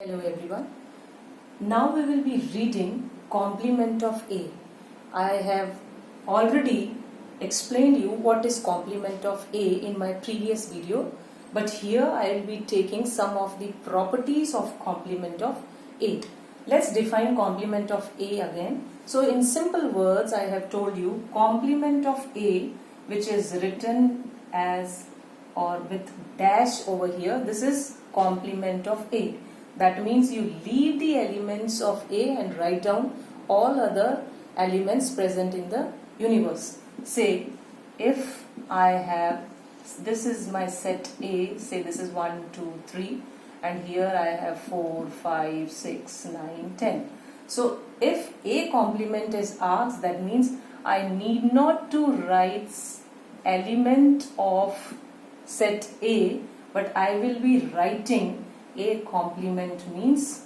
Hello everyone. Now we will be reading complement of A. I have already explained you what is complement of A in my previous video, but here I will be taking some of the properties of complement of A. Let's define complement of A again. So in simple words I have told you complement of A, which is written as or with dash over here, this is complement of A. That means you leave the elements of A and write down all other elements present in the universe. Say, if I have, this is my set A, say this is 1, 2, 3, and here I have 4, 5, 6, 9, 10. So, if A complement is asked, that means I need not to write element of set A, but I will be writing A complement means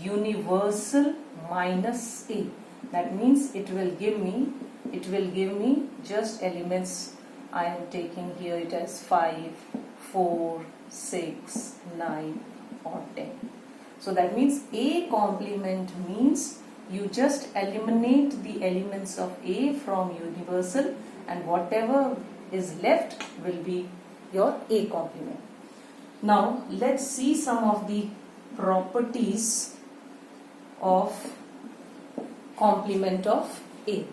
universal minus A. That means it will give me just elements. I am taking here it as 5, 4, 6, 9 or 10. So that means A complement means you just eliminate the elements of A from universal and whatever is left will be your A complement. Now let's see some of the properties of complement of A.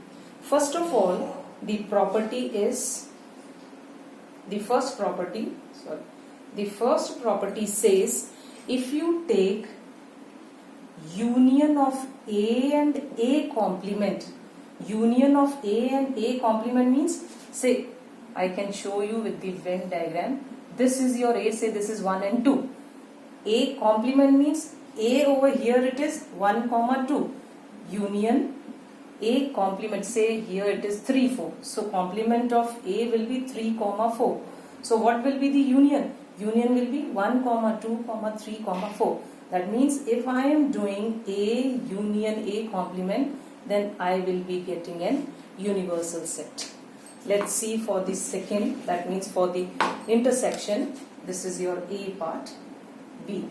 First of all, the first property says if you take union of A and A complement, means, say, I can show you with the Venn diagram. This is your A, say this is 1 and 2. A complement means A over here it is 1, 2. Union A complement, say here it is 3, 4. So complement of A will be 3, 4. So what will be the union? Union will be 1, 2, 3, 4. That means if I am doing A union A complement, then I will be getting an universal set. Let's see for the second, that means for the intersection, this is your A part, B.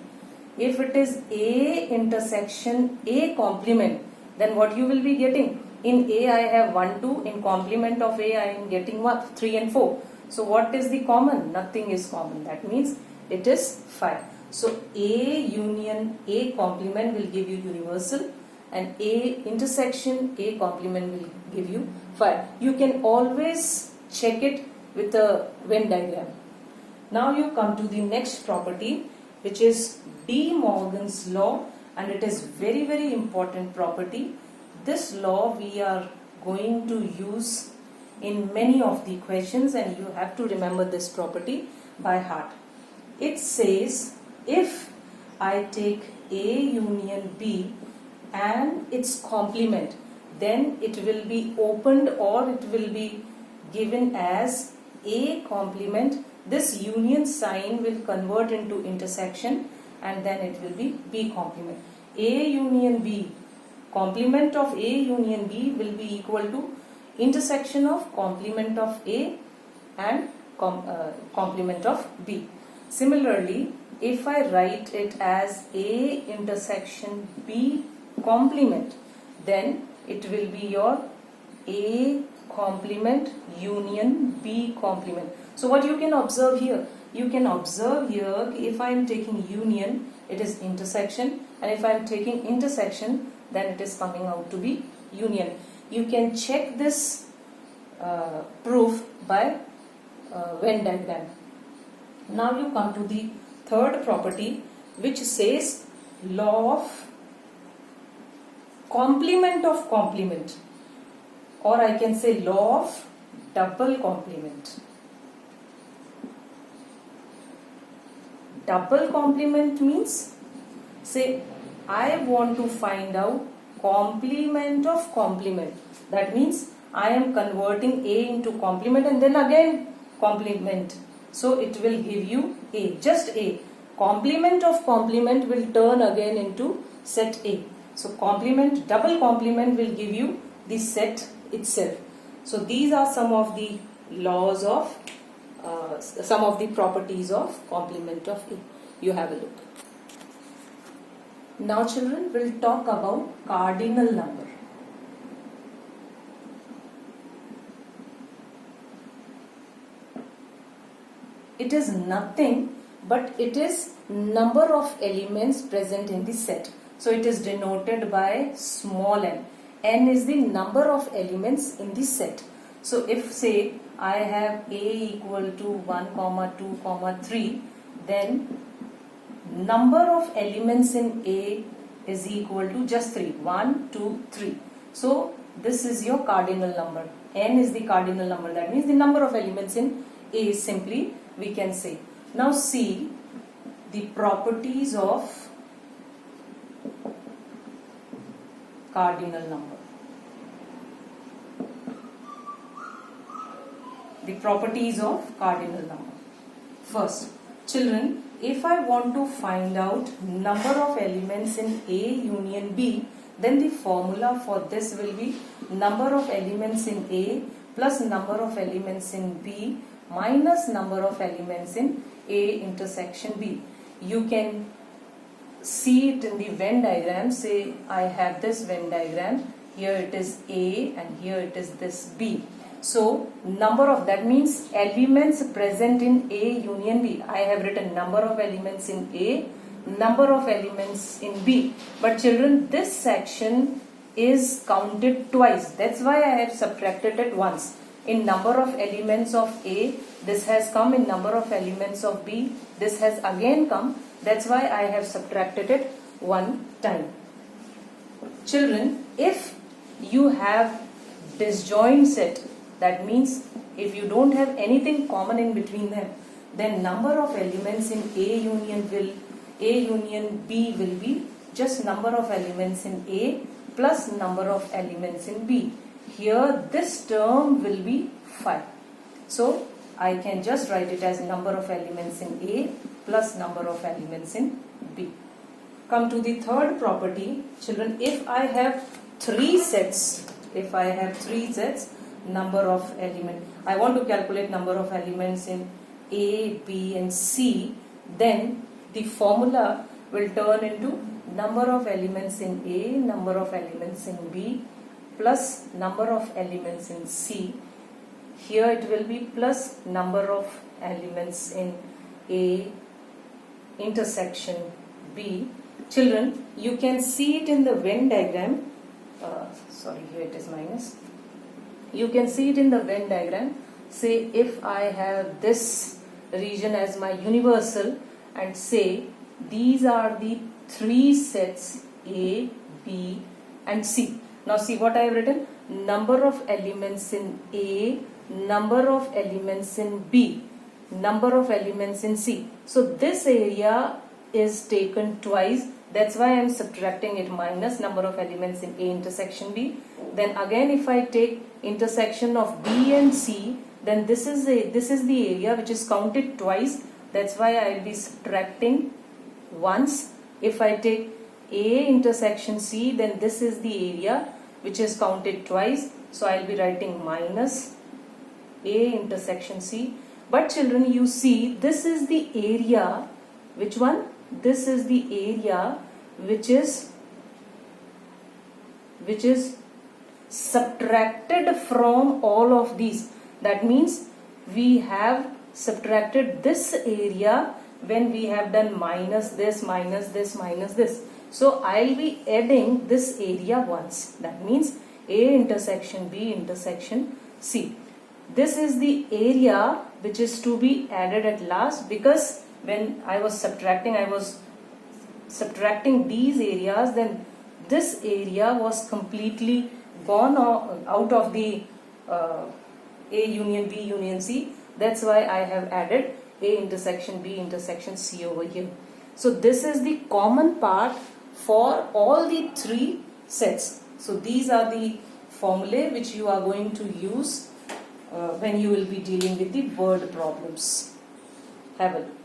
If it is A intersection A complement, then what you will be getting? In A I have 1, 2, in complement of A I am getting what? 3 and 4. So what is the common? Nothing is common. That means it is 5. So A union A complement will give you universal and A intersection A complement will give you 5. You can always check it with a Venn diagram. Now you come to the next property, which is De Morgan's law, and it is very, very important property. This law we are going to use in many of the questions and you have to remember this property by heart. It says if I take A union B and its complement, then it will be opened or it will be given as A complement. This union sign will convert into intersection and then it will be B complement. A union B, complement of A union B will be equal to intersection of complement of A and complement of B. Similarly, if I write it as A intersection B complement, then it will be your A complement union B complement. So what you can observe here? You can observe here if I am taking union, it is intersection, and if I am taking intersection, then it is coming out to be union. You can check this proof by Venn diagram. Now you come to the third property, which says law of complement of complement, or I can say law of double complement. Double complement means, say I want to find out complement of complement. That means I am converting A into complement and then again complement. So it will give you A, just A. Complement of complement will turn again into set A. So complement, double complement will give you the set itself. So these are some of the laws of, some of the properties of complement of A. You have a look. Now children, we'll talk about cardinal number. It is nothing but it is number of elements present in the set. So it is denoted by small n. N is the number of elements in the set. So if say I have A equal to 1, 2, 3, then number of elements in A is equal to just 3. 1, 2, 3. So this is your cardinal number. N is the cardinal number. That means the number of elements in A is simply we can say. Now see the properties of cardinal number. The properties of cardinal number. First, children, if I want to find out number of elements in A union B, then the formula for this will be number of elements in A plus number of elements in B minus number of elements in A intersection B. You can see it in the Venn diagram. Say I have this Venn diagram. Here it is A and here it is this B. So number of, that means elements present in A union B. I have written number of elements in A, number of elements in B. But children, this section is counted twice. That's why I have subtracted it once. In number of elements of A, this has come. In number of elements of B, this has again come. That's why I have subtracted it one time. Children, if you have disjoint set, that means if you don't have anything common in between them, then number of elements in A union B will be just number of elements in A plus number of elements in B. Here this term will be 5. So I can just write it as number of elements in A plus number of elements in B. Come to the third property. Children, if I have 3 sets, number of elements, I want to calculate number of elements in A, B and C, then the formula will turn into number of elements in A, number of elements in B plus number of elements in C. Here it will be plus number of elements in A intersection B. Children, you can see it in the Venn diagram. Here it is minus. You can see it in the Venn diagram. Say if I have this region as my universal and say these are the 3 sets A, B and C. Now see what I have written. Number of elements in A, number of elements in B, number of elements in C. So this area is taken twice. That's why I am subtracting it minus number of elements in A intersection B. Then again if I take intersection of B and C, then this is the area which is counted twice. That's why I will be subtracting once. If I take A intersection C, then this is the area which is counted twice. So I will be writing minus A intersection C. But children, you see this is the area. Which one? This is the area which is subtracted from all of these. That means we have subtracted this area when we have done minus this, minus this, minus this. So I'll be adding this area once. That means A intersection B intersection C. This is the area which is to be added at last, because when I was subtracting these areas, then this area was completely gone out of the A union B union C. That's why I have added A intersection B intersection C over here. So this is the common part for all the 3 sets. So these are the formulae which you are going to use when you will be dealing with the word problems. Have a look.